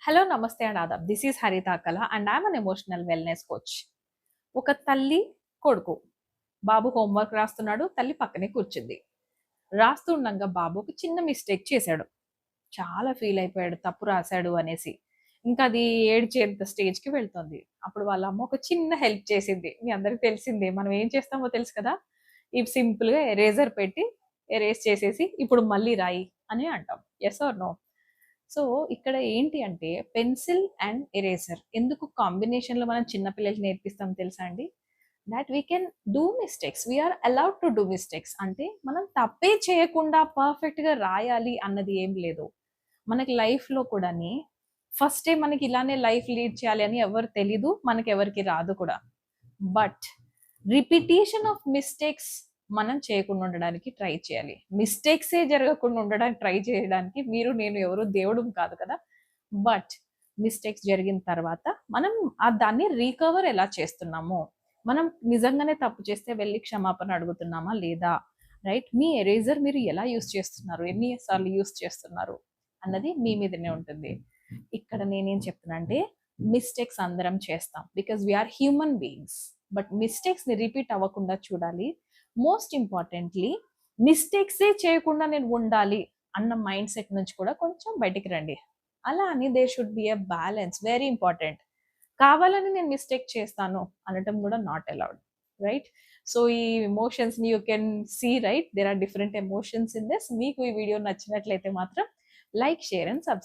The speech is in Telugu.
హలో నమస్తే అండ్ ఆదాబ్. దిస్ ఈస్ హరిత కళ and I'm an emotional wellness coach. ఒక తల్లి కొడుకు, బాబు హోంవర్క్ రాస్తున్నాడు, తల్లి పక్కనే కూర్చుంది. రాస్తుండగా బాబు ఒక చిన్న మిస్టేక్ చేశాడు. చాలా ఫీల్ అయిపోయాడు తప్పు రాశాడు అనేసి. ఇంకా అది ఏడ్చేంత స్టేజ్కి వెళ్తుంది. అప్పుడు వాళ్ళ అమ్మ ఒక చిన్న హెల్ప్ చేసింది. మీ అందరికి తెలిసిందే, మనం ఏం చేస్తామో తెలుసు కదా. ఇవి సింపుల్గా ఎరేజర్ పెట్టి ఎరేజ్ చేసేసి ఇప్పుడు మళ్ళీ రాయి అని అంటాం. Yes are no? సో ఇక్కడ ఏంటి అంటే పెన్సిల్ అండ్ ఎరేజర్ ఎందుకు కాంబినేషన్లో మనం చిన్న పిల్లలకి నేర్పిస్తాం తెలుసా అండి? That we can do mistakes, we're allowed to do mistakes. అంటే మనం తప్పే చేయకుండా పర్ఫెక్ట్గా రాయాలి అన్నది ఏం లేదు. మనకి లైఫ్లో కూడాని ఫస్టే మనకి ఇలానే లైఫ్ లీడ్ చేయాలి అని ఎవరు తెలీదు, మనకి ఎవరికి రాదు కూడా. బట్ రిపిటేషన్ ఆఫ్ మిస్టేక్స్ మనం చేయకుండా ఉండడానికి ట్రై చేయాలి. మిస్టేక్సే జరగకుండా ఉండడానికి ట్రై చేయడానికి మీరు నేను ఎవరు దేవుడు కాదు కదా. బట్ మిస్టేక్స్ జరిగిన తర్వాత మనం దాన్ని రీకవర్ ఎలా చేస్తున్నాము, మనం నిజంగానే తప్పు చేస్తే వెళ్ళి క్షమాపణ అడుగుతున్నామా లేదా, రైట్? మీ ఎరేజర్ మీరు ఎలా యూస్ చేస్తున్నారు, ఎన్నిసార్లు యూస్ చేస్తున్నారు అన్నది మీ మీదనే ఉంటుంది. ఇక్కడ నేనేం చెప్తున్నా అంటే మిస్టేక్స్ అందరం చేస్తాం because we are human beings. But మిస్టేక్స్ని రిపీట్ అవ్వకుండా చూడాలి. మోస్ట్ ఇంపార్టెంట్లీ మిస్టేక్సే చేయకుండా నేను ఉండాలి అన్న మైండ్ సెట్ నుంచి కూడా కొంచెం బయటికి రండి. అలా అని there should be a balance, very important. కావాలని నేను మిస్టేక్ చేస్తాను అనటం కూడా నాట్ అలౌడ్, రైట్? సో ఈ ఎమోషన్స్ని you can see, right? There are different emotions in this. మీకు ఈ వీడియో నచ్చినట్లయితే మాత్రం లైక్, షేర్ అండ్ సబ్స్క్రైబ్.